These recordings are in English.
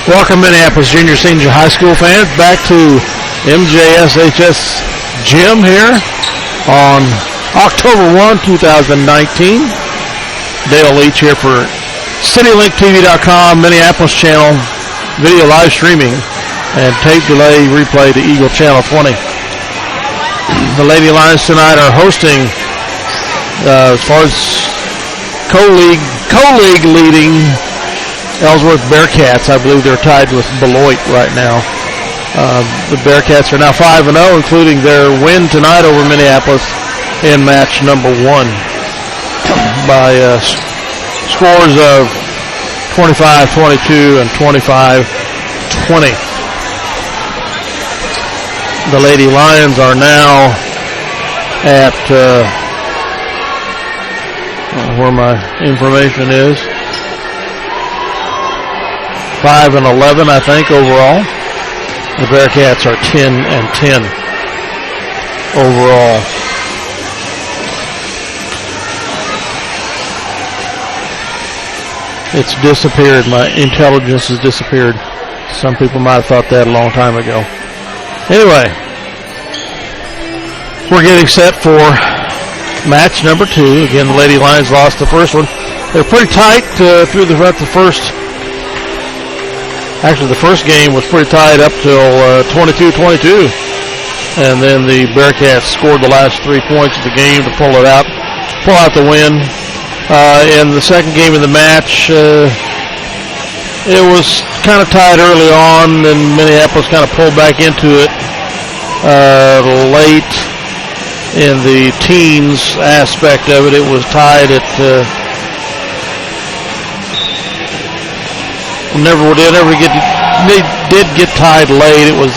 Welcome, Minneapolis junior, senior high school fans, back to MJSHS Gym here on October 1, 2019. Dale Leach here for CityLinkTV.com, Minneapolis channel, video live streaming, and tape delay replay to Eagle Channel 20. The Lady Lions tonight are hosting, as far as co-league leading Ellsworth Bearcats. I believe they're tied with Beloit right now. The Bearcats are now 5-0, including their win tonight over Minneapolis in match number 1 by scores of 25-22 and 25-20. The Lady Lions are now at where my information is, 5-11, I think, overall. The Bearcats are 10-10 overall. It's disappeared. My intelligence has disappeared. Some people might have thought that a long time ago. Anyway, we're getting set for match number 2. Again, the Lady Lions lost the first one. They're pretty tight through the first. Actually, the first game was pretty tight up till 22-22. And then the Bearcats scored the last 3 points of the game to pull out the win. In the second game of the match, it was kind of tied early on, and Minneapolis kind of pulled back into it late in the teens aspect of it. It was tied at they did get tied late. It was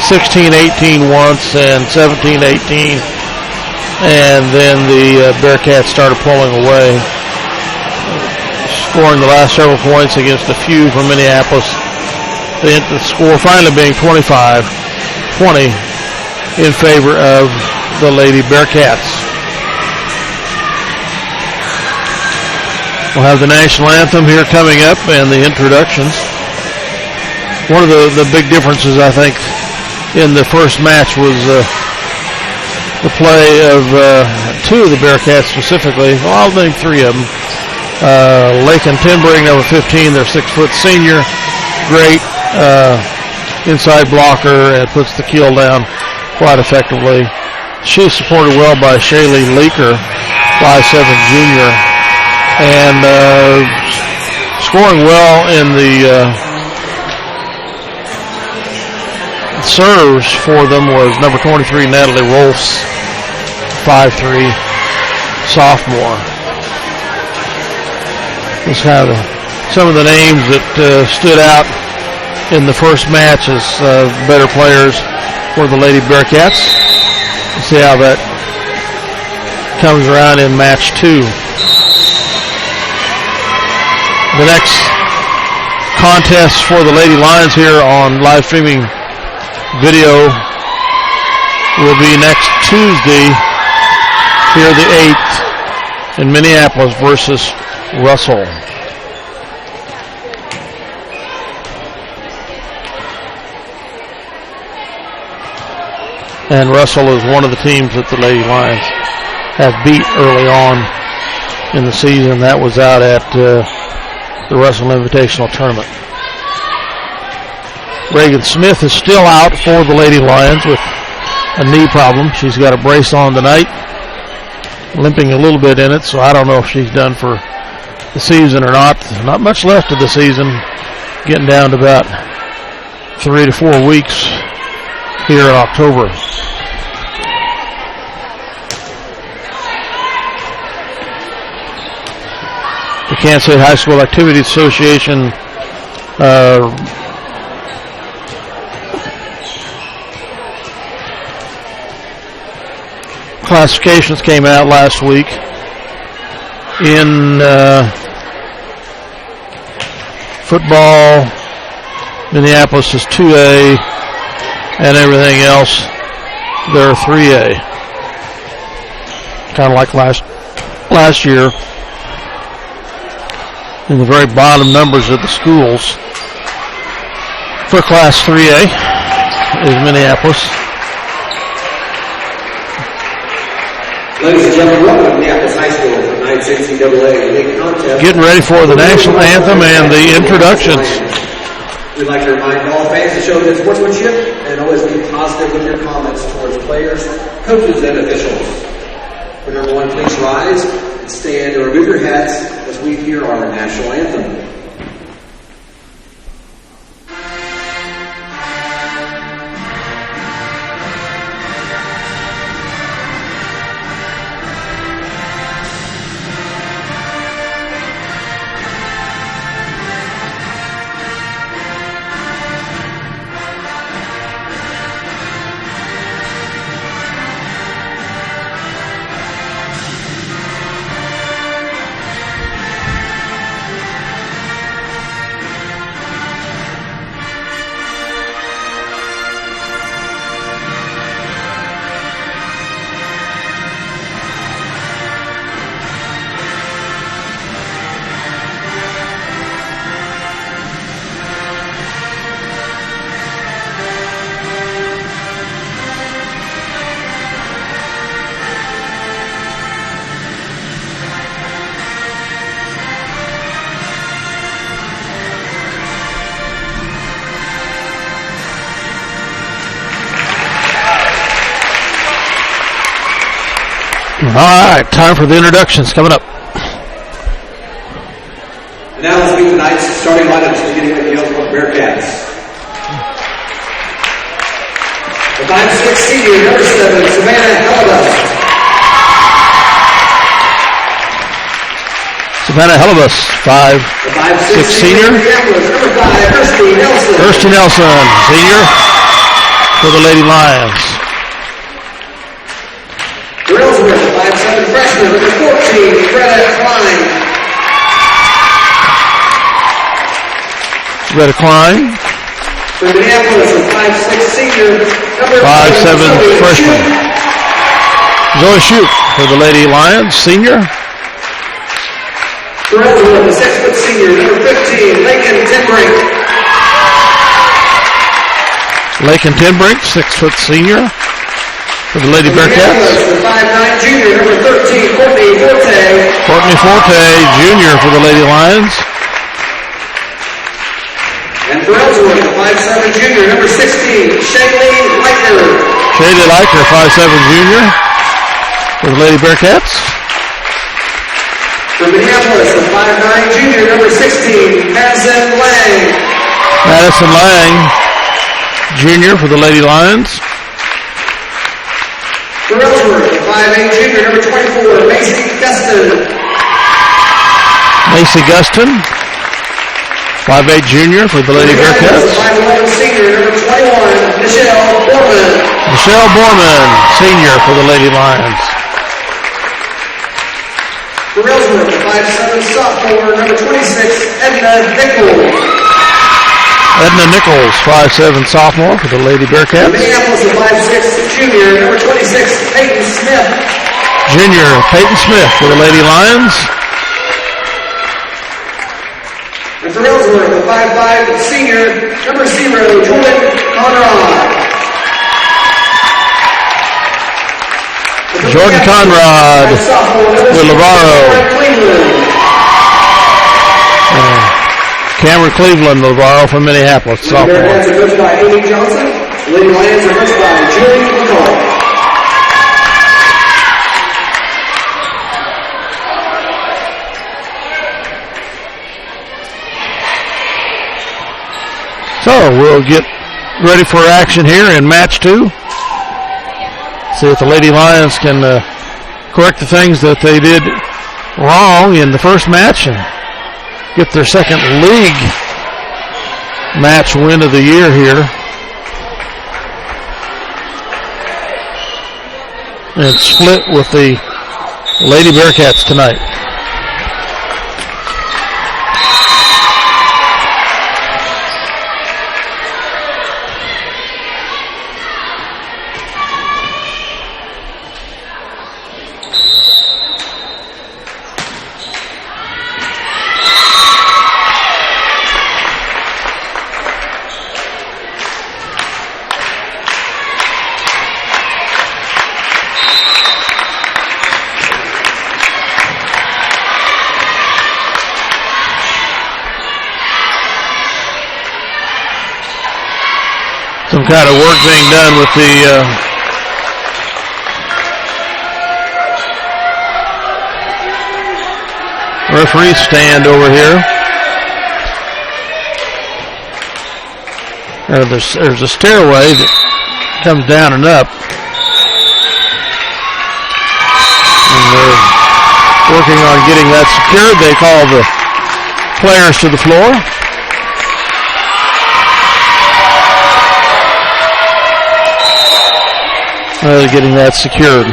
16-18 once and 17-18, and then the Bearcats started pulling away, scoring the last several points against a few from Minneapolis. The score finally being 25-20 in favor of the Lady Bearcats. We'll have the national anthem here coming up and the introductions. One of the big differences, I think, in the first match was the play of 2 of the Bearcats specifically. Well, I'll name 3 of them. Lakin Timbering, number 15, their 6-foot senior. Great inside blocker and puts the keel down quite effectively. She's supported well by Shaylee Leaker, 5'7" junior. And scoring well in the serves for them was number 23, Natalie Rolfs, 5'3", sophomore. That's kind of some of the names that stood out in the first match as better players for the Lady Bearcats. Let's see how that comes around in match 2. The next contest for the Lady Lions here on live streaming video will be next Tuesday, here the 8th, in Minneapolis versus Russell. And Russell is one of the teams that the Lady Lions have beat early on in the season. That was out at the Russell Invitational Tournament. Reagan Smith is still out for the Lady Lions with a knee problem. She's got a brace on tonight, limping a little bit in it, so I don't know if she's done for the season or not. Not much left of the season, getting down to about 3 to 4 weeks here in October. The Kansas State High School Activity Association classifications came out last week. In football, Minneapolis is 2A, and everything else, they're 3A. Kind of like last year. In the very bottom numbers of the schools, for Class 3A is Minneapolis. Ladies and gentlemen, welcome to Minneapolis High School for tonight's NCAA league contest. Getting ready for the national anthem and the introductions. We'd like to remind all fans to show good sportsmanship and always be positive with your comments towards players, coaches, and officials. For number one, please rise and stand and remove your hats as we hear our national anthem. All right, time for the introductions coming up. And now let's meet tonight's starting lineups beginning with the Ellsworth Bearcats. The 5'6" senior, number 7, Savannah Helibus. Savannah Helibus, 5'6" senior. Number 5, Kirsty Nelson. Kirsty Nelson, senior, for the Lady Lions. For Ellsworth, 5'7" freshman, number 14, Greta Klein. Greta Klein. For Minneapolis, a 5'6" senior, number 5'7" freshman. Zoe Shute for the Lady Lions, senior. For Ellsworth, a 6' senior, number 15, Lakin Tinbrink. Lakin Tinbrink, 6' senior. For the Lady Bearcats. For 5'9" junior, number 13, Courtney Forte. Courtney Forte, junior, for the Lady Lions. And for Ellsworth, the 5'7" junior, number 16, Shaylee Leiker. Shaylee Leiker, 5'7" junior, for the Lady Bearcats. For Minneapolis, the 5'9" junior, number 16, Madison Lang. Madison Lang, junior, for the Lady Lions. For Ellsworth, the 5'8" junior, number 24, Macy Guston. Macy Guston, 5'8" junior, for the Lady Bearcats. The 5'11" senior, number 21, Michelle Borman. Michelle Borman, senior, for the Lady Lions. For Ellsworth, the 5'7" sophomore, number 26, Edna Nichols. Edna Nichols, 5'7" sophomore, for the Lady Bearcats. Minneapolis, the 5'6" junior, number 26, Peyton Smith. Junior, Peyton Smith, for the Lady Lions. And for Ellsworth, the 5'5" senior, number 0, Jordan Conrad. Jordan Conrad with Navarro. Cameron Cleveland, Navarro from Minneapolis, sophomore. The Bearcats are coached by Amy Johnson. The Lady Lions are coached by Julie McCall. So we'll get ready for action here in match 2. See if the Lady Lions can correct the things that they did wrong in the first match and get their second league match win of the year here. And split with the Lady Bearcats tonight. kind of work being done with the referee stand over here. There's a stairway that comes down and up. And they're working on getting that secured. They call the players to the floor. They're getting that secured.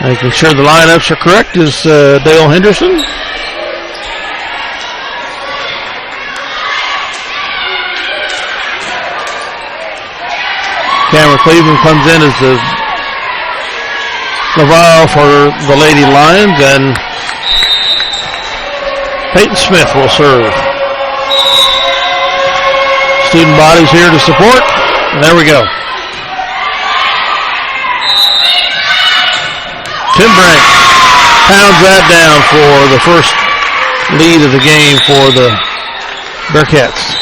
Making sure the lineups are correct is Dale Henderson. Cameron Cleveland comes in as the Navarro for the Lady Lions, and Peyton Smith will serve. Student bodies here to support, and there we go. Tim Brink pounds that down for the first lead of the game for the Bearcats.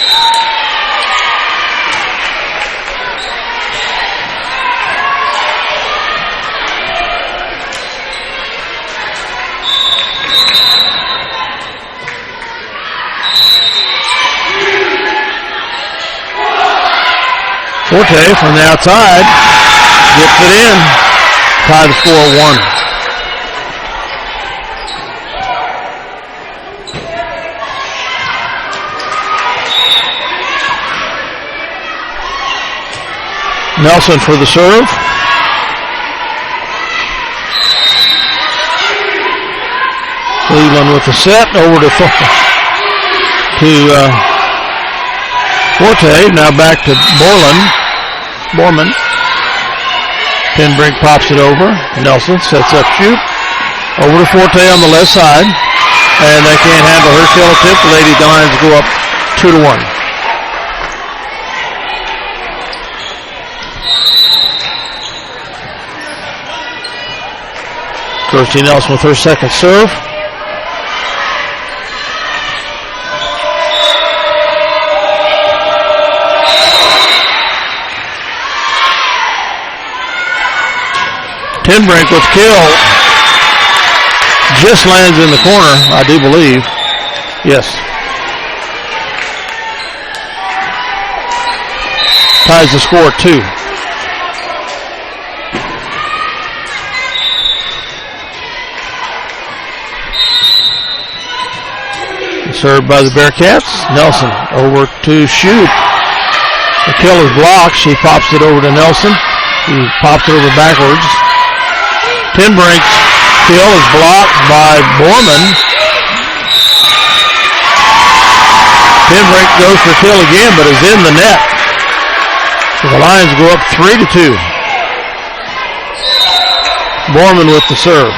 Forte from the outside gets it in. Tie the score 1. Nelson for the serve. Cleveland with the set over to Forte. Now back to Borman. Pinbrink pops it over. Nelson sets up shoot. Over to Forte on the left side. And they can't handle her kill attempt. The Lady Lions go up 2-1. Kirstie Nelson with her second serve. Pinbrink with kill. Just lands in the corner, I do believe. Yes. Ties the score 2. Served by the Bearcats. Nelson over to shoot. The kill is blocked. She pops it over to Nelson. He pops it over backwards. Pinbrink's kill is blocked by Borman. Pinbrink goes for kill again, but is in the net. So the Lions go up 3-2. Borman with the serve.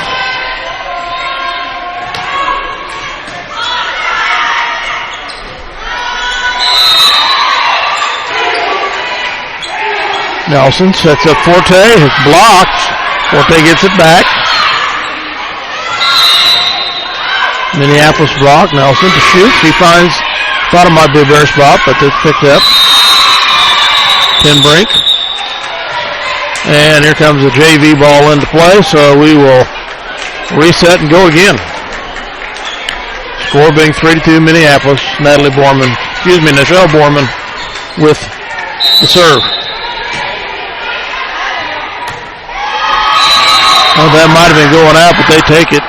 Nelson sets up Forte. It's blocked. Forte gets it back. Minneapolis block. Nelson to shoot. She thought it might be a bare spot, but it's picked up. Pinbrink. And here comes the JV ball into play, so we will reset and go again. Score being 3-2 Minneapolis. Nichelle Borman with the serve. Well, that might have been going out, but they take it.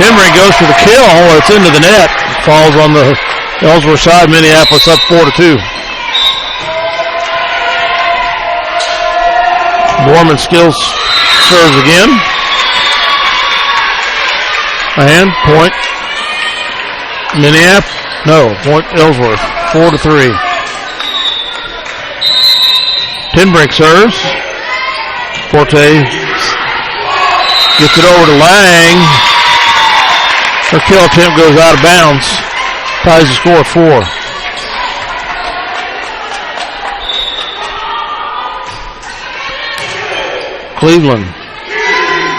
Pinbrink goes for the kill. It's into the net. Falls on the Ellsworth side. Minneapolis up 4-2. Borman skills serves again. And point point Ellsworth. 4-3. Pinbrink serves. Forte gets it over to Lang. Her kill attempt goes out of bounds. Ties the score at 4. Cleveland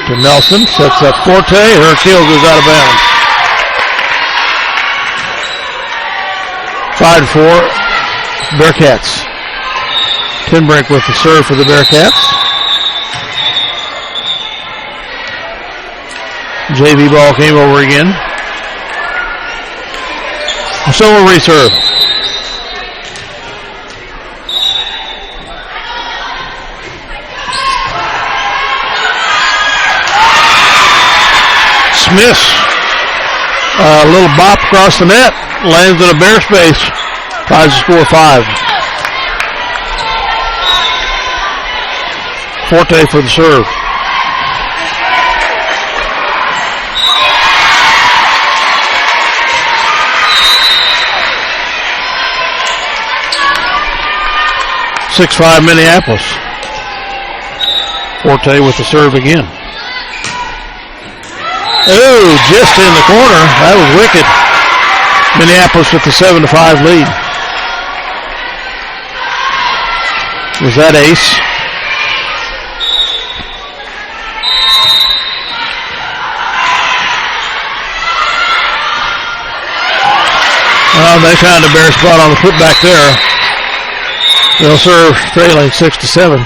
to Nelson. Sets up Forte. Her kill goes out of bounds. 5-4 Bearcats. Tinbrink with the serve for the Bearcats. JV ball came over again. So we'll reserve. Smith, a little bop across the net, lands in a Bear space, ties the score 5. Forte for the serve. (6-5) Minneapolis. Forte with the serve again. Oh, just in the corner. That was wicked. Minneapolis with the 7-5 lead. Was that ace? Well, they found a bare spot on the putback there. They'll serve trailing 6-7.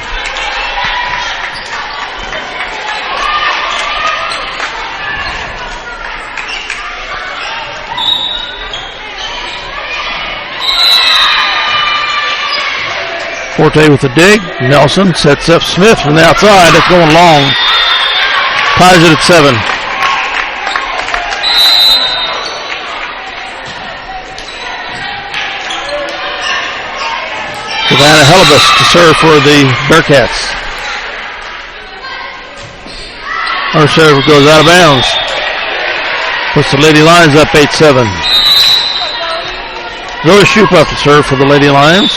Forte with the dig. Nelson sets up Smith from the outside. It's going long. Ties it at 7. Savannah Helibus to serve for the Bearcats. Her serve goes out of bounds. Puts the Lady Lions up 8-7. Zoe Shoup up to serve for the Lady Lions.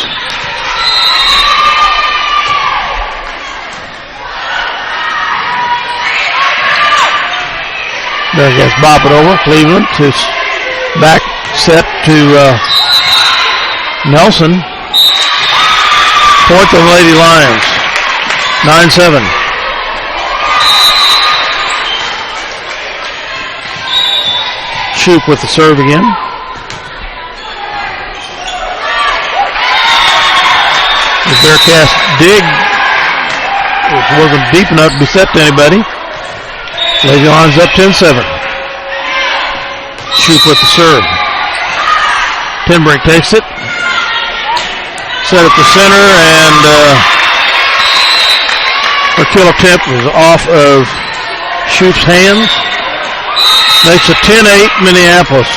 Bearcats bop it over. Cleveland to back set to Nelson. Point to the Lady Lions. 9-7. Shoup with the serve again. The Bearcats dig. It wasn't deep enough to be set to anybody. Lady Lions up 10-7. Shoup with the serve. Tinbrink takes it. Set at the center, and her kill attempt was off of Shoup's hands. Makes it 10-8 Minneapolis.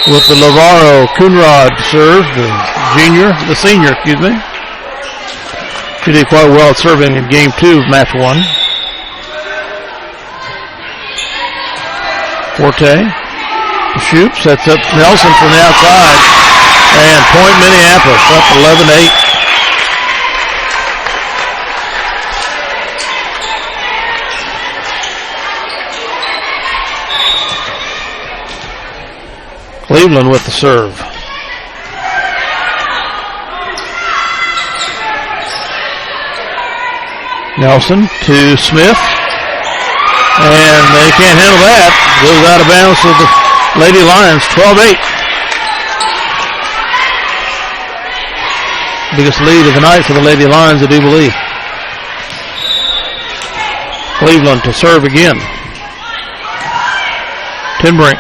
With the Lavaro Coonrod serve, the senior, excuse me. She did quite well at serving in game 2 of match 1. Forte. Shoup sets up Nelson from the outside. And point Minneapolis up 11-8. Cleveland with the serve. Nelson to Smith. And they can't handle that. Goes out of bounds to the Lady Lions, 12-8. Biggest lead of the night for the Lady Lions, I do believe. Cleveland to serve again. Tinbrink.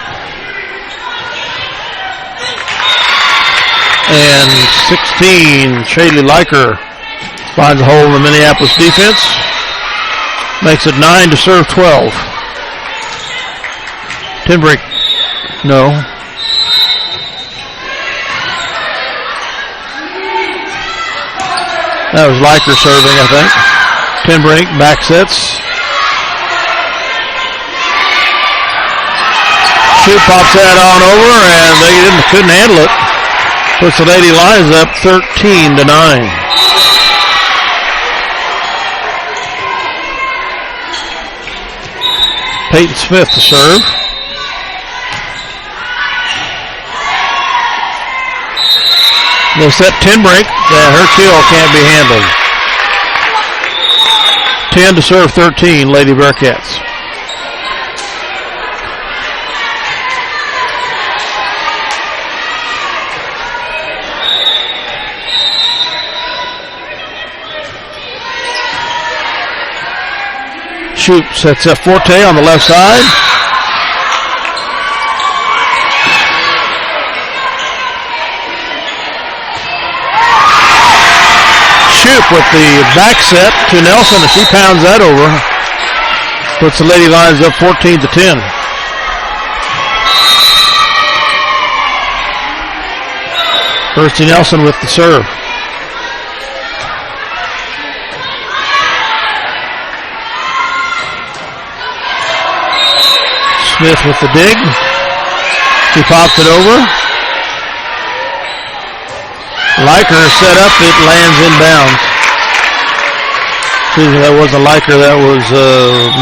And 16, Shaylee Liker finds a hole in the Minneapolis defense. Makes it 9 to serve 12. Tinbrink, no. That was Liker serving, I think. Tinbrink back sets. Shoup pops that on over, and they couldn't handle it. Puts the Lady Lions up 13-9. Peyton Smith to serve. They set 10 break. Her kill can't be handled. 10 to serve 13, Lady Bearcats. Shoot sets up Forte on the left side. Shoot with the back set to Nelson, and she pounds that over. Puts the Lady Lions up 14 to 10. Kirsty Nelson with the serve. Smith with the dig. She pops it over. Liker set up. It lands inbounds. Excuse me, that wasn't Liker. That was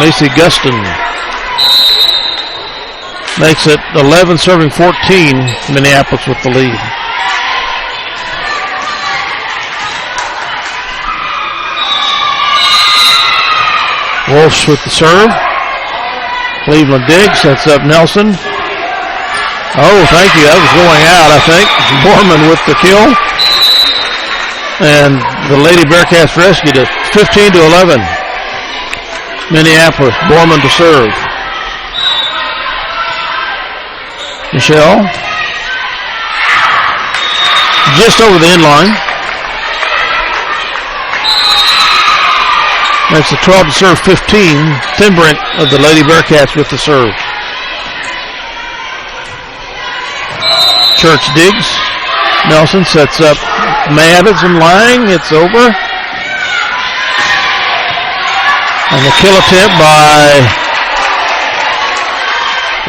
Macy Guston. Makes it 11 serving 14. Minneapolis with the lead. Wolfs with the serve. Cleveland dig, sets up Nelson. Oh, thank you. That was going out, I think. Borman with the kill. And the Lady Bearcats rescued it. 15 to 11. Minneapolis. Borman to serve. Michelle. Just over the inline. Makes it 12 to serve 15. Timbrink of the Lady Bearcats with the serve. Church digs. Nelson sets up Madison Lang. It's over. And the kill attempt by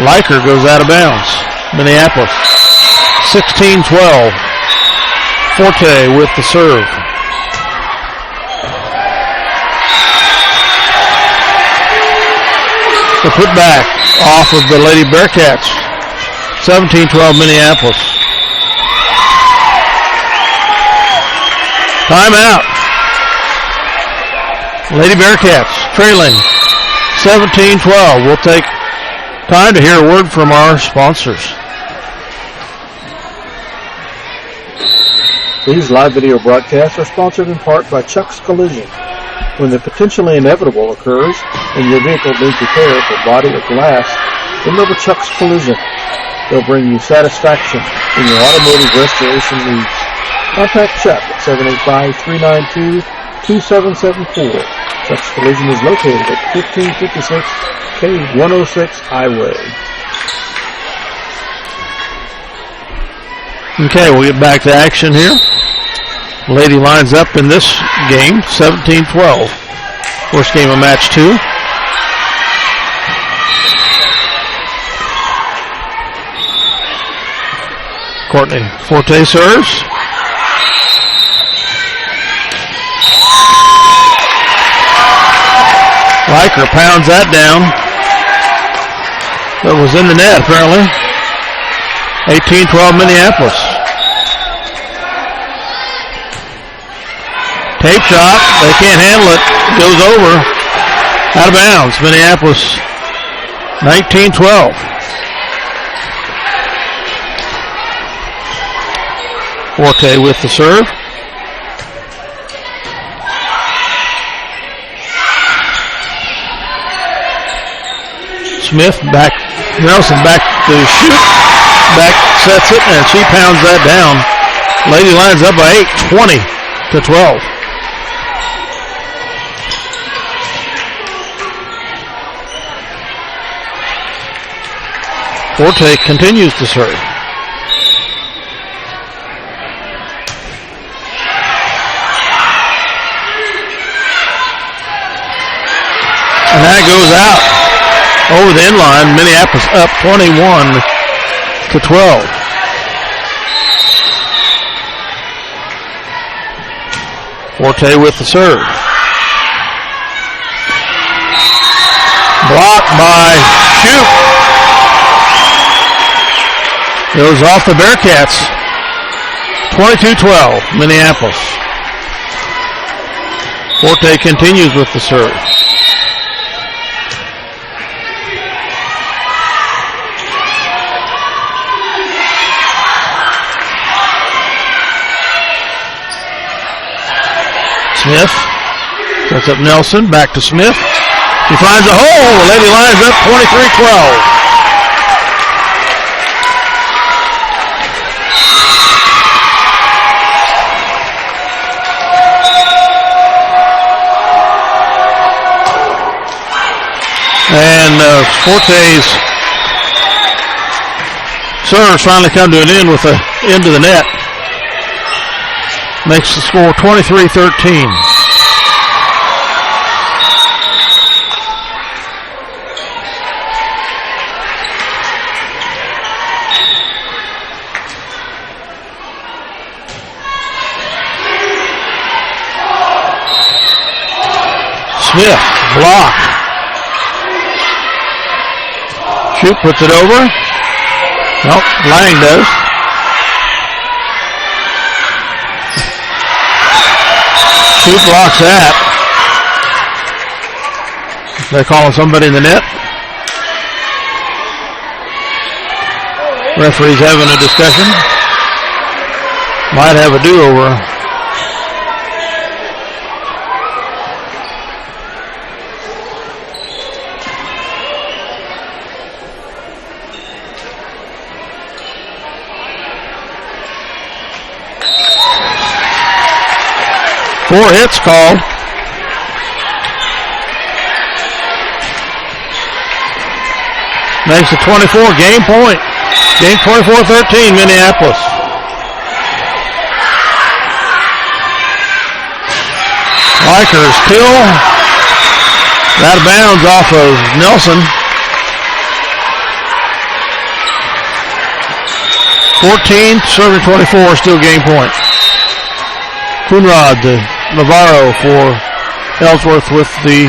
Liker goes out of bounds. Minneapolis. 16-12. Forte with the serve. The putback off of the Lady Bearcats. 17-12 Minneapolis. Timeout. Lady Bearcats trailing 17-12. We'll take time to hear a word from our sponsors. These live video broadcasts are sponsored in part by Chuck's Collision. When the potentially inevitable occurs and your vehicle needs repair for body or glass, remember Chuck's Collision. They'll bring you satisfaction in your automotive restoration needs. Contact Chuck at 785-392-2774. Chuck's Collision is located at 1556 K106 Highway. Okay, we'll get back to action here. Lady lines up in this game, 17-12. First game of match 2. Courtney Forte serves. Liker pounds that down. That was in the net, apparently. 18-12 Minneapolis. Tape shot. They can't handle it. Goes over. Out of bounds. Minneapolis 19-12. Forte with the serve. Smith back. Nelson back to shoot. Back sets it, and she pounds that down. Lady lines up by 8, 20-12. Forte continues to serve. And that goes out over the inline. Minneapolis up 21-12. Forte with the serve. Blocked by Shoop. Goes off the Bearcats. 22-12, Minneapolis. Forte continues with the serve. Smith sets up Nelson, back to Smith. He finds a hole. The Lady Lions up 23-12. And Forte's serves finally come to an end with the end of the net. Makes the score 23-13. Smith, block. Shoop puts it over. Nope, Lang does. Shoop blocks that. They're calling somebody in the net. Referee's having a discussion. Might have a do-over. Four hits called. Makes it 24, game point. Game 24-13, Minneapolis. Likers kill. Out of bounds off of Nelson. 14, serving 24, still game point. Coonrod, Navarro for Ellsworth with the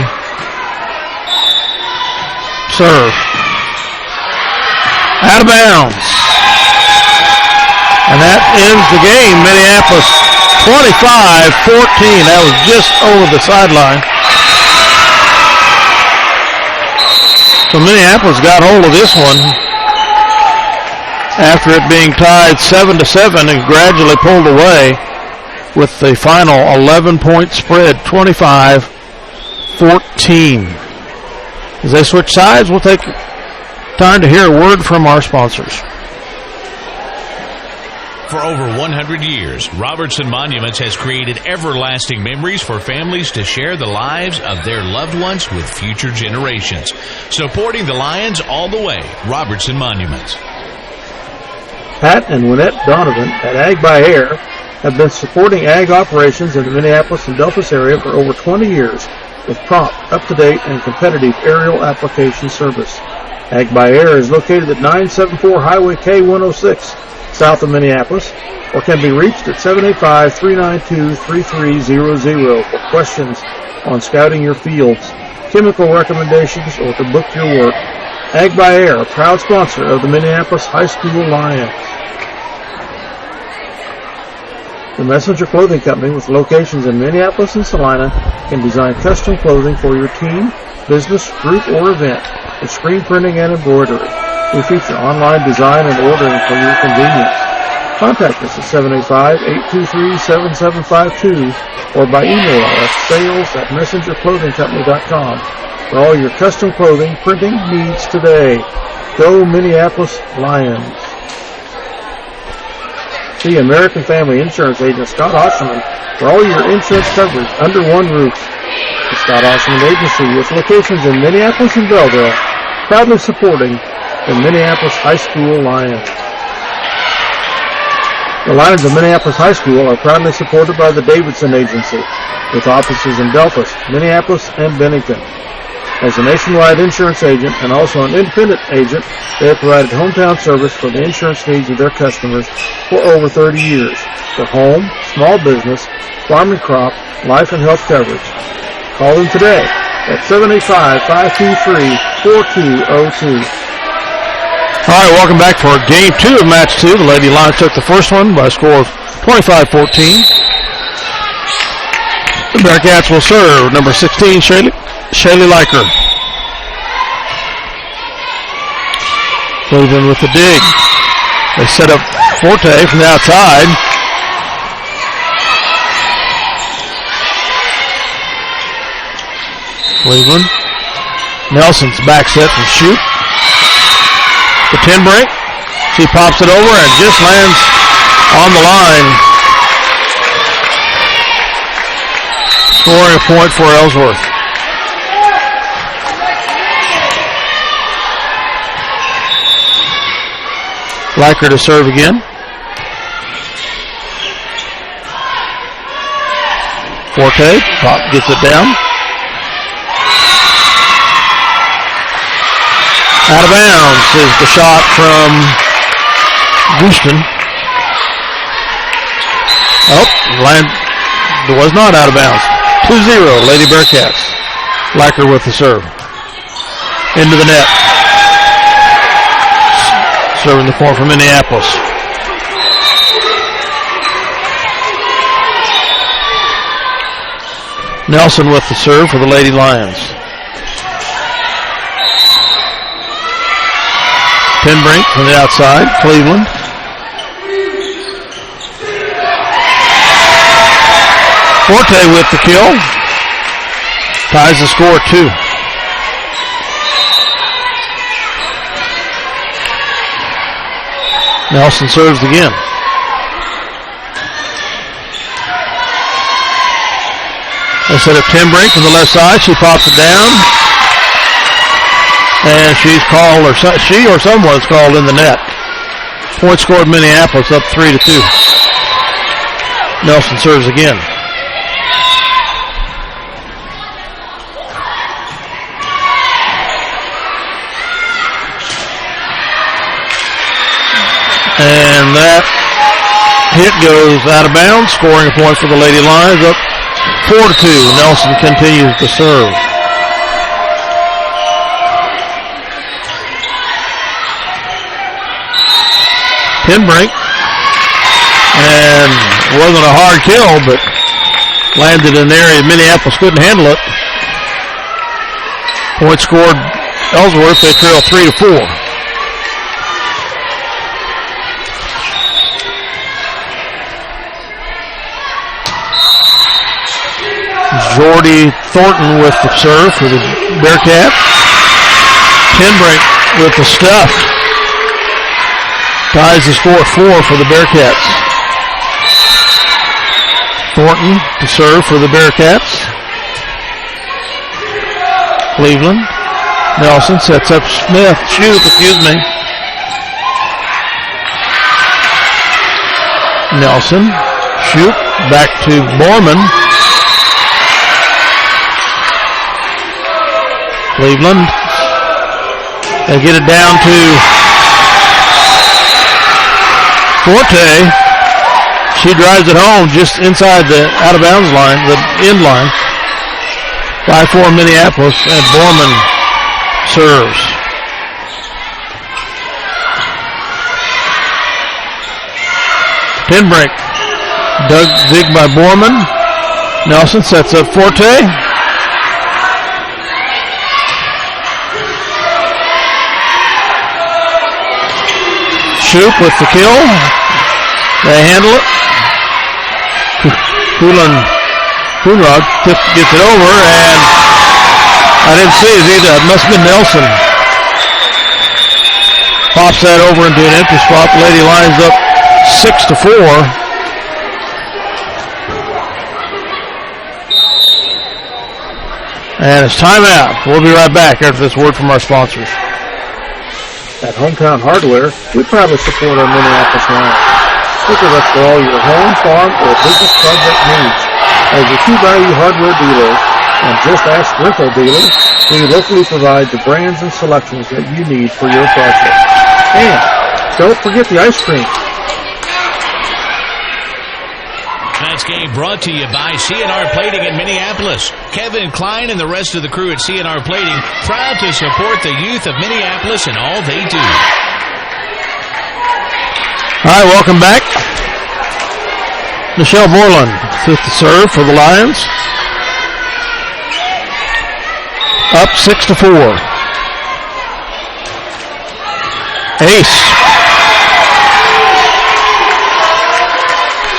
serve. Out of bounds. And that ends the game. Minneapolis 25-14. That was just over the sideline. So Minneapolis got hold of this one after it being tied 7-7 and gradually pulled away with the final 11-point spread, 25-14. As they switch sides, we'll take time to hear a word from our sponsors. For over 100 years, Robertson Monuments has created everlasting memories for families to share the lives of their loved ones with future generations. Supporting the Lions all the way, Robertson Monuments. Pat and Winnette Donovan at Ag by Air have been supporting ag operations in the Minneapolis and Delphos area for over 20 years with prompt, up-to-date, and competitive aerial application service. Ag by Air is located at 974 Highway K106, south of Minneapolis, or can be reached at 785-392-3300 for questions on scouting your fields, chemical recommendations, or to book your work. Ag by Air, a proud sponsor of the Minneapolis High School Lions. The Messenger Clothing Company, with locations in Minneapolis and Salina, can design custom clothing for your team, business, group, or event with screen printing and embroidery. We feature online design and ordering for your convenience. Contact us at 785-823-7752 or by email at sales@messengerclothingcompany.com for all your custom clothing printing needs today. Go Minneapolis Lions. See American Family Insurance agent Scott Osherman for all your insurance coverage under one roof. The Scott Osherman Agency, with locations in Minneapolis and Belleville, proudly supporting the Minneapolis High School Lions. The Lions of Minneapolis High School are proudly supported by the Davidson Agency, with offices in Delphos, Minneapolis, and Bennington. As a nationwide insurance agent and also an independent agent, they have provided hometown service for the insurance needs of their customers for over 30 years for home, small business, farm and crop, life and health coverage. Call them today at 785-523-4202. All right, welcome back for game 2 of match 2. The Lady Lions took the first one by a score of 25-14. The Bearcats will serve. Number 16, Shaylee Liker. Cleveland with the dig. They set up Forte from the outside. Cleveland. Nelson's back set from shoot. The 10 break. She pops it over and just lands on the line. Scoring a point for Ellsworth. Liker to serve again. Forte gets it down. Out of bounds is the shot from Houston. Oh, it was not out of bounds. 2-0, Lady Bearcats. Liker with the serve. Into the net. Serving the point for Minneapolis. Nelson with the serve for the Lady Lions. 10 break from the outside, Cleveland. Forte with the kill. Ties the score 2. Nelson serves again. They set up 10 break from the left side. She pops it down. And she's called, or she or someone's called in the net. Point scored Minneapolis up 3-2. Nelson serves again. And that hit goes out of bounds, scoring a point for the Lady Lions, up 4-2. Nelson continues to serve. Pin break. And it wasn't a hard kill, but landed in an area Minneapolis couldn't handle it. Point scored Ellsworth. They trail 3-4. Jordy Thornton with the serve for the Bearcats. 10 break with the stuff. Ties the score 4 for the Bearcats. Thornton to serve for the Bearcats. Cleveland. Nelson sets up Smith. Nelson. Shoot. Back to Borman. Cleveland. They get it down to Forte. She drives it home just inside the out of bounds line, the end line. 5-4 Minneapolis, and Borman serves. Pin break. Doug dig by Borman. Nelson sets up Forte. Shoop with the kill. They handle it. Coonrod gets it over, and I didn't see it either. It must have been Nelson. Pops that over into an empty spot. The Lady Lions up 6-4. And it's timeout. We'll be right back after this word from our sponsors. At Hometown Hardware, we proudly support our Minneapolis Lions. Think of us for all your home, farm, or business project needs. As a Key Value hardware dealer and Just Ask rental dealer, we locally provide the brands and selections that you need for your project. And don't forget the ice cream. Tonight's game brought to you by C&R Plating in Minneapolis. Kevin Klein and the rest of the crew at C&R Plating proud to support the youth of Minneapolis in all they do. All right, welcome back. Michelle Borland with the serve for the Lions. Up 6-4. Ace.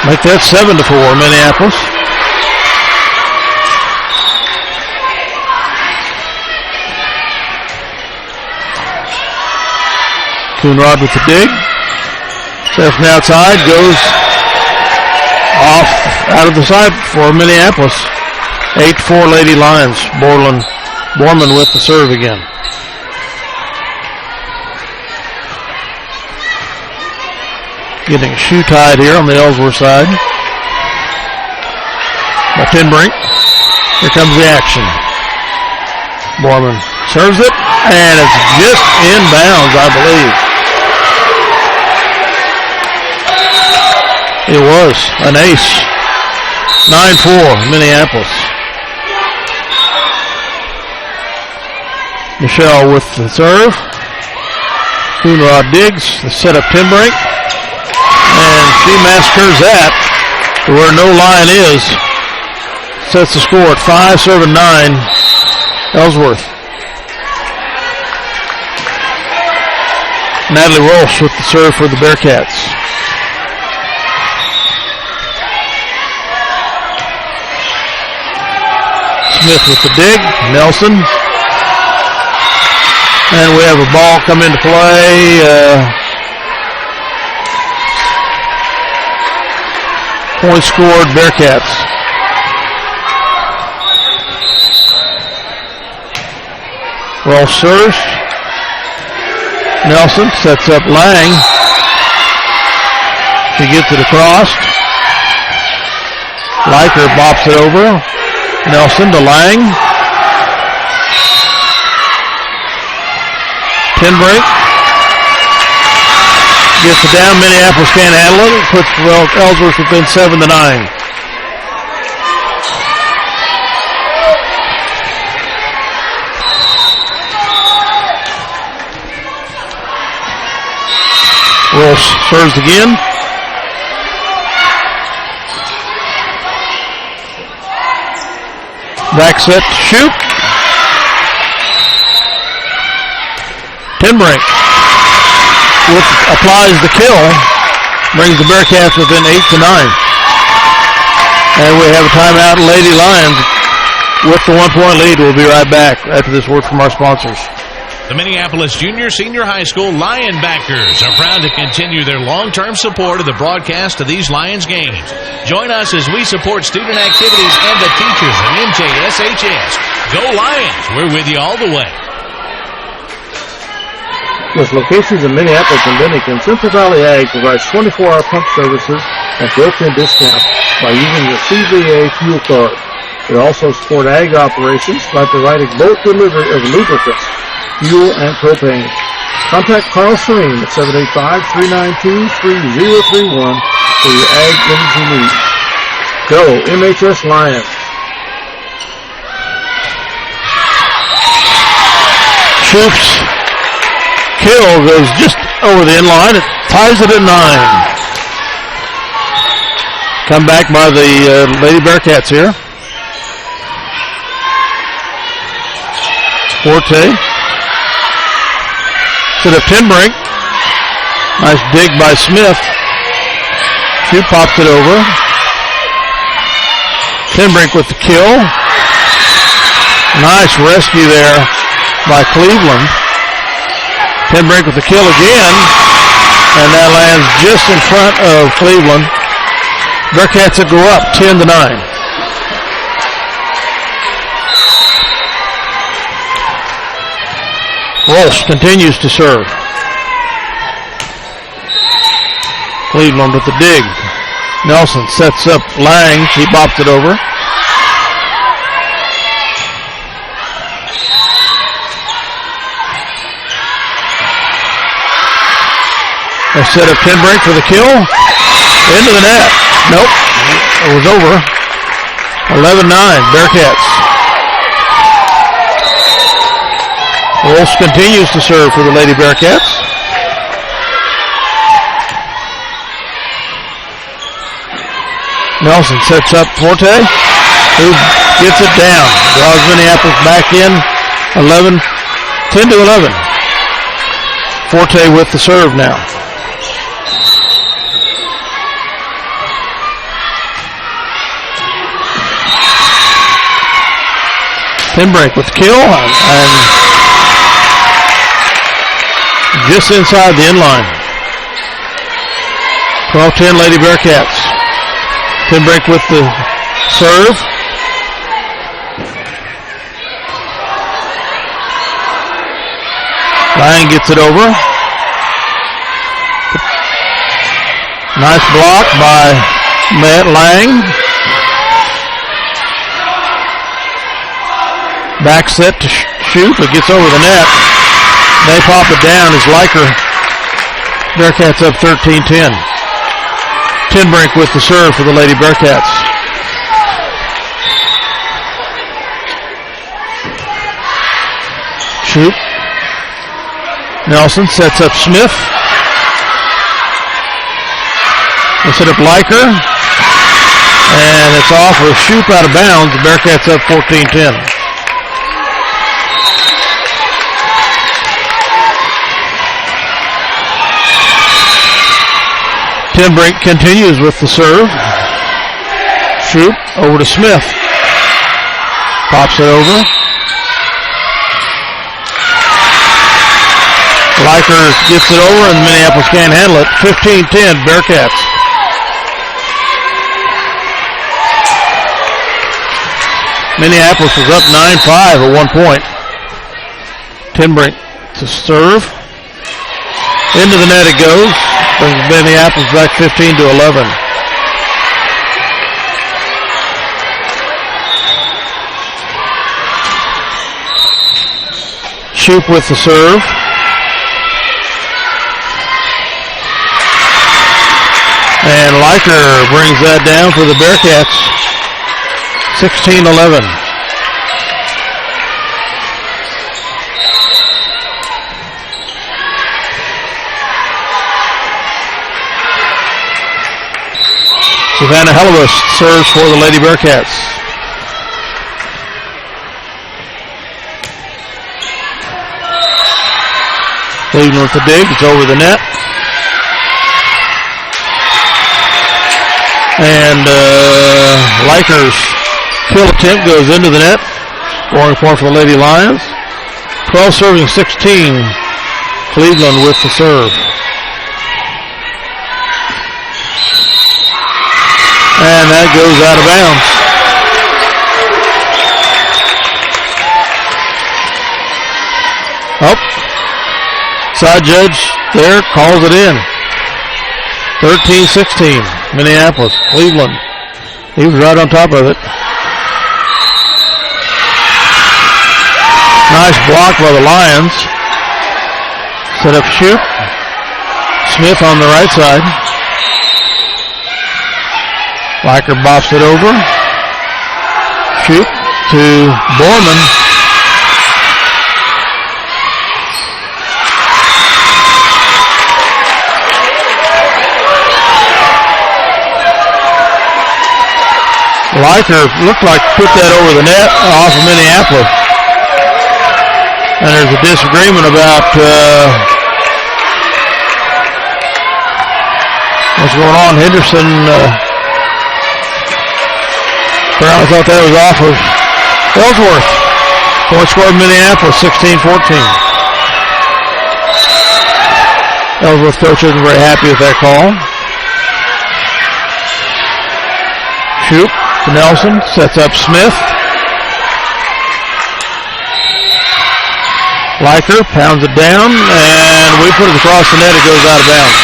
Make that 7-4, Minneapolis. Coonrod with the dig. Set from the outside, goes off out of the side for Minneapolis. 8-4 Lady Lions. Borman with the serve again. Getting a shoe tied here on the Ellsworth side. By Tinbrink. Here comes the action. Borman serves it, and it's just inbounds, I believe. It was an ace. 9-4, Minneapolis. Michelle with the serve. Coonrod digs. The setup Tinbrink. And she massacres that to where no line is. Sets the score at 5-9, Ellsworth. Natalie Walsh with the serve for the Bearcats. Smith with the dig. Nelson. And we have a ball come into play. Point scored, Bearcats. Walsh serves. Nelson sets up Lang. She gets it across. Leiker bops it over. Nelson to Lang. Tinbrink. Gets it down. Minneapolis can't handle it. Puts Ellsworth within 7-9. Walsh serves again. Back set to shoot. Tinbrink applies the kill, brings the Bearcats within 8-9. And we have a timeout, Lady Lions with the 1-point lead. We'll be right back after this word from our sponsors. The Minneapolis Junior Senior High School Lion backers are proud to continue their long-term support of the broadcast of these Lions games. Join us as we support student activities and the teachers of NJSHS. Go Lions! We're with you all the way. With locations in Minneapolis and Bennington, Central Valley Ag provides 24-hour pump services and built-in discounts by using the CVA fuel card. They also support ag operations by providing bulk delivery of lubricants, fuel, and propane. Contact Carl Serene at 785-392-3031 for your ag energy needs. Go MHS Lions. Shoots. Kill goes just over the inline. It ties it at 9. Come back by the Lady Bearcats here. Forte. To the Tinbrink. Nice dig by Smith. She pops it over. Tinbrink with the kill. Nice rescue there by Cleveland. Tinbrink with the kill again, and that lands just in front of Cleveland. Bearcats that go up 10-9. Walsh continues to serve. Cleveland with the dig. Nelson sets up Lang. She bops it over. They set up Tinbrink for the kill. Into the net. Nope. It was over. 11-9, Bearcats. Wolves continues to serve for the Lady Bearcats. Nelson sets up Forte, who gets it down. Draws Minneapolis back in. 10-11. Forte with the serve now. Pinbrake with the kill and just inside the inline. 12-10 Lady Bearcats. Pinbrake with the serve. Lang gets it over. Nice block by Matt Lang. Back set to shoot, but gets over the net. They pop it down as Liker. Bearcats up 13-10. Tinbrink with the serve for the Lady Bearcats. Shoot. Nelson sets up Smith. They set up Liker. And it's off with Shoop out of bounds. The Bearcats up 14-10. Tinbrink continues with the serve. Shoop over to Smith. Pops it over. Liker gets it over and Minneapolis can't handle it. 15-10 Bearcats. Minneapolis was up 9-5 at one point. Tinbrink to serve. Into the net it goes. Brings Minneapolis back 15-11. Shoop with the serve. And Liker brings that down for the Bearcats. 16-11. Savannah Hellebusch serves for the Lady Bearcats. Cleveland with the dig. It's over the net. And Liker's kill attempt goes into the net. Scoring point for the Lady Lions. 12 serving 16. Cleveland with the serve. And that goes out of bounds. Oh, side judge there calls it in. 13-16, Minneapolis, Cleveland. He was right on top of it. Nice block by the Lions. Set up shoot. Smith on the right side. Liker bops it over. Shoot to Borman. Liker looked like put that over the net off of Minneapolis. And there's a disagreement about what's going on. Henderson apparently thought that was off of Ellsworth. Point scored Minneapolis, 16-14. Ellsworth coach isn't very happy with that call. Shoot to Nelson, sets up Smith. Liker pounds it down, and we put it across the net. It goes out of bounds.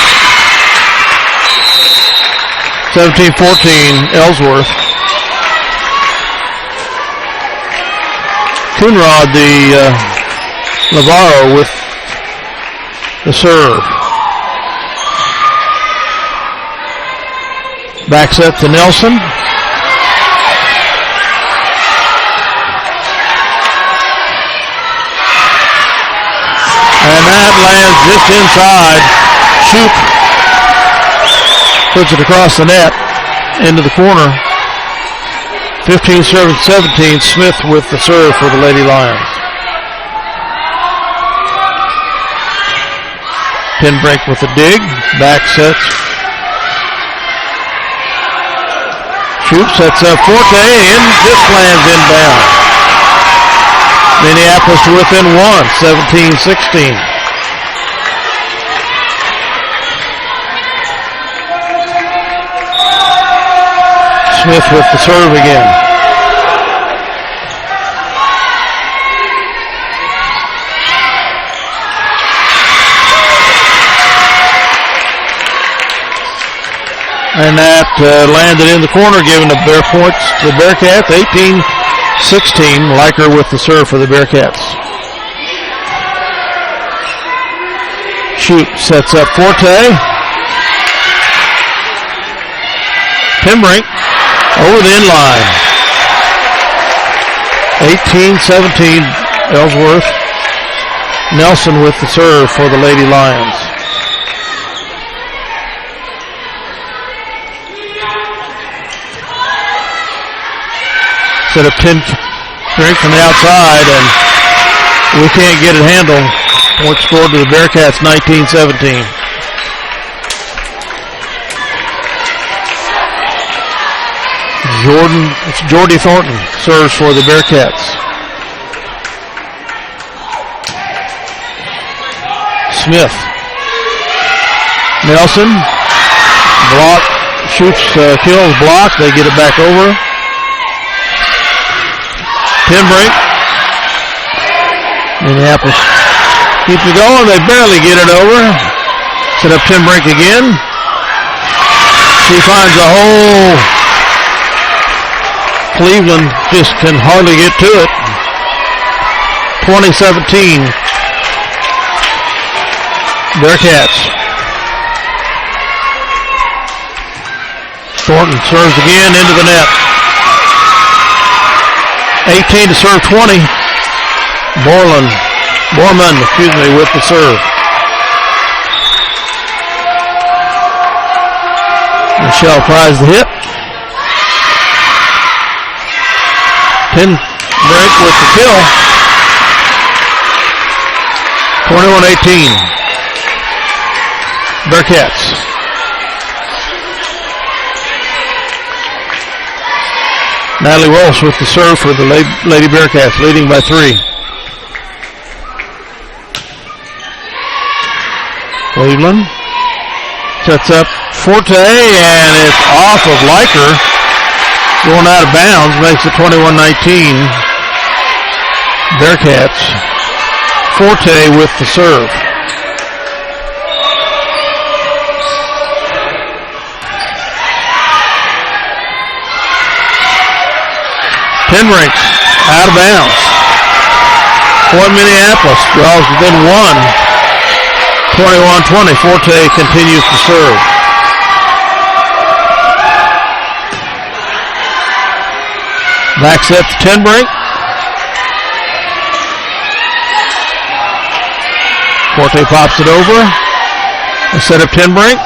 17-14, Ellsworth. Coonrod, the Navarro with the serve. Back set to Nelson. And that lands just inside. Shoop puts it across the net into the corner. 15-17. Smith with the serve for the Lady Lions. Pinbrink with the dig. Back sets. Shoop sets up Forte and just lands inbound. Minneapolis to within one, 17-16. Smith with the serve again. And that landed in the corner, giving the Bear points to the Bearcats. 18-16. Liker with the serve for the Bearcats. Shoot sets up Forte. Pinbrink over the inline. 18-17. Ellsworth. Nelson with the serve for the Lady Lions. Set up Pinbrink from the outside, and we can't get it handled. Point scored to the Bearcats, 19-17. Jordy Thornton serves for the Bearcats. Smith. Nelson. Block. Shoots, kills, block. They get it back over. Pinbrink. Minneapolis keeps it going. They barely get it over. Set up Pinbrink again. She finds a hole. Cleveland just can hardly get to it. 20-17. Bearcats. Thornton serves again into the net. 18 to serve 20. Borman, with the serve. Michelle tries the hit. Pinbrink with the kill. 21-18. Bearcats. Natalie Walsh with the serve for the Lady Bearcats, leading by 3. Cleveland sets up Forte, and it's off of Liker. Going out of bounds, makes it 21-19. Bearcats. Forte with the serve. Pinbrink out of bounds. Point Minneapolis draws within 1. 21-20. Forte continues to serve. Back set to Pinbrink. Forte pops it over. They set up Pinbrink.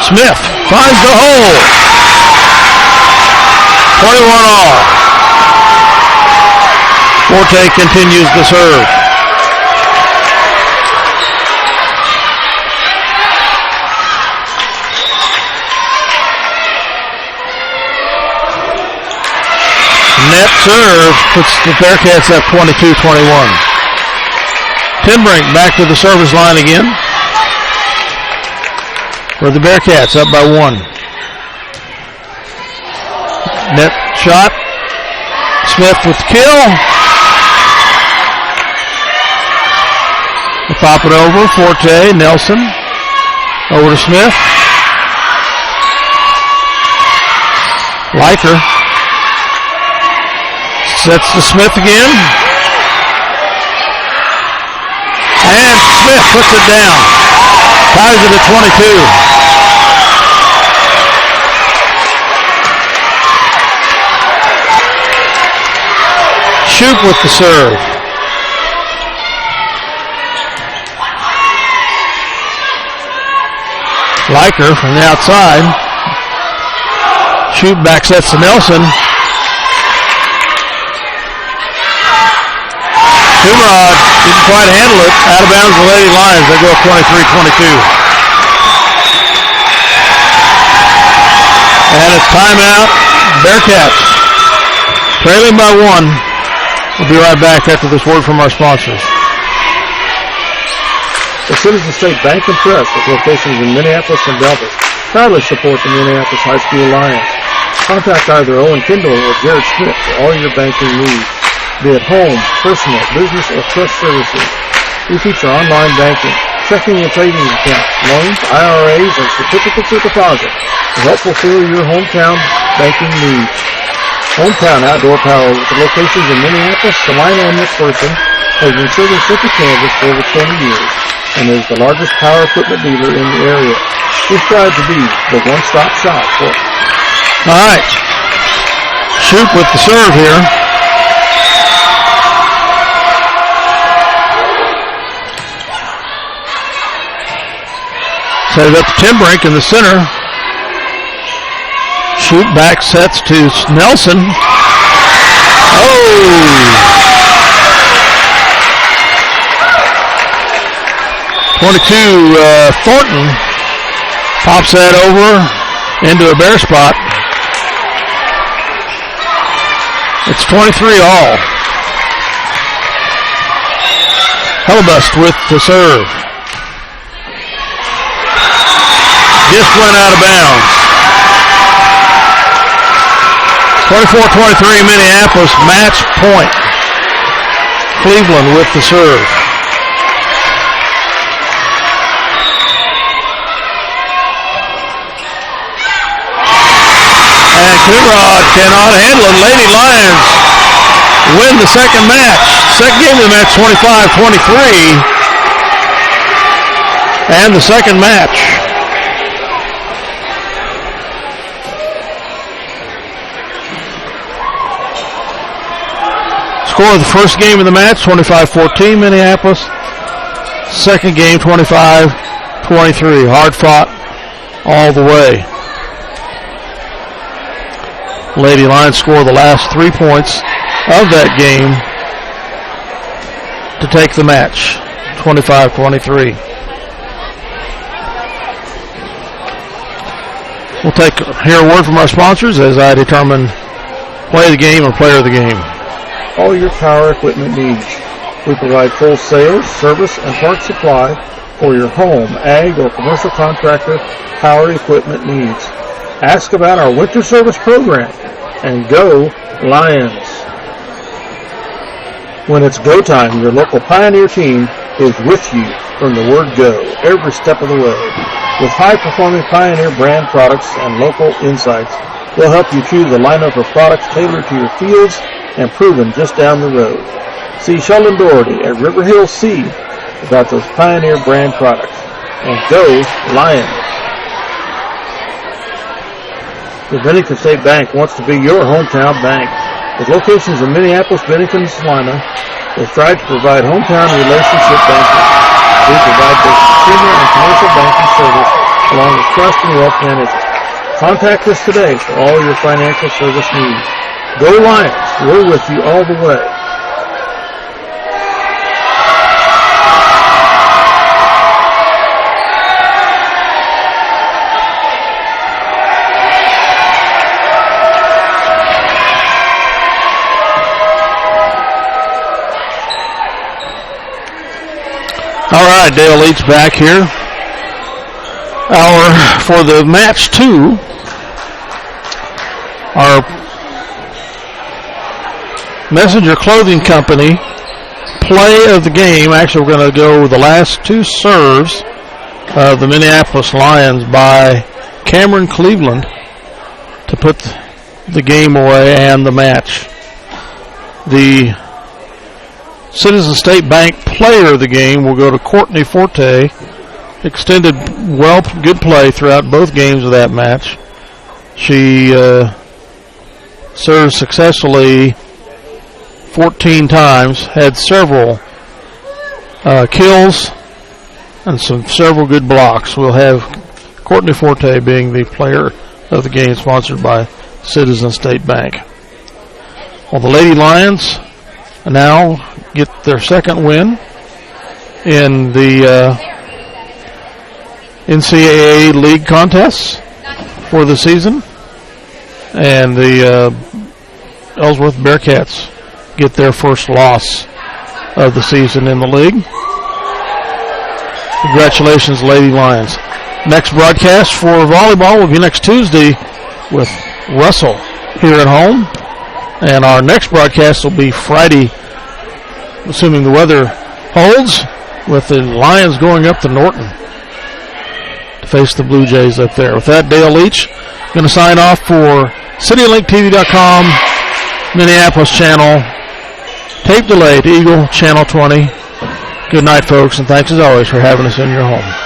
Smith finds the hole. 21 all. Forte continues to serve. Net serve puts the Bearcats up 22-21. Pinbrink back to the service line again. For the Bearcats up by 1. Net shot. Smith with the kill. They pop it over. Forte, Nelson. Over to Smith. Liker. Sets to Smith again. And Smith puts it down. Ties it at 22. Shoop with the serve. Liker from the outside. Shoop back sets to Nelson. Coonrod didn't quite handle it. Out of bounds the Lady Lions. They go 23-22. And it's timeout. Bearcats trailing by 1. We'll be right back after this word from our sponsors. The Citizen State Bank and Trust, with locations in Minneapolis and Delta, proudly support the Minneapolis High School Lions. Contact either Owen Kendall or Jared Smith for all your banking needs, be it home, personal, business, or trust services. We feature online banking, checking and savings accounts, loans, IRAs, and certificates of deposit to help fulfill your hometown banking needs. Hometown Outdoor Power, with the locations in Minneapolis, Salina, and McPherson, has been serving Central Kansas for over 20 years and is the largest power equipment dealer in the area. We strive to be the one-stop shop for it. All right. Shoop with the serve here. Set it up to Timbrink in the center. Shoop back sets to Nelson. Oh! 22, Thornton pops that over into a bare spot. It's 23 all. Hellebust with the serve. Just went out of bounds. 24-23 Minneapolis, match point. Cleveland with the serve. And Coonrod cannot handle it. Lady Lions win the second match. Second game of the match, 25-23. And the second match. Score of the first game of the match, 25-14 Minneapolis. Second game, 25-23. Hard fought all the way. Lady Lions score the last 3 points of that game to take the match, 25-23. We'll hear a word from our sponsors as I determine play of the game or player of the game. All your power equipment needs. We provide full sales, service, and parts supply for your home, ag, or commercial contractor power equipment needs. Ask about our winter service program and go Lions. When it's go time, your local Pioneer team is with you from the word go every step of the way. With high-performing Pioneer brand products and local insights, we'll help you choose a lineup of products tailored to your fields and proven just down the road. See Sheldon Doherty at River Hill C about those Pioneer brand products. And go Lions. The Bennington State Bank wants to be your hometown bank. With locations in Minneapolis, Bennington, and Salina, they strive to provide hometown relationship banking. We provide both consumer and commercial banking service along with trust and wealth management. Contact us today for all your financial service needs. Go Lions! We're with you all the way. All right, Dale Leach back here. For the match 2, our Messenger Clothing Company play of the game. Actually, we're going to go the last 2 serves of the Minneapolis Lions by Cameron Cleveland to put the game away and the match. The Citizen State Bank player of the game will go to Courtney Forte extended good play throughout both games of that match. She served successfully 14 times, had several kills and several good blocks. We'll have Courtney Forte being the player of the game, sponsored by Citizen State Bank. Well, the Lady Lions now get their second win in the NCAA league contests for the season, and the Ellsworth Bearcats get their first loss of the season in the league. Congratulations, Lady Lions. Next broadcast for volleyball will be next Tuesday with Russell here at home, and our next broadcast will be Friday, assuming the weather holds, with the Lions going up to Norton to face the Blue Jays up there. With that, Dale Leach going to sign off for CityLinkTV.com, Minneapolis channel, tape delay to Eagle Channel 20. Good night, folks, and thanks as always for having us in your home.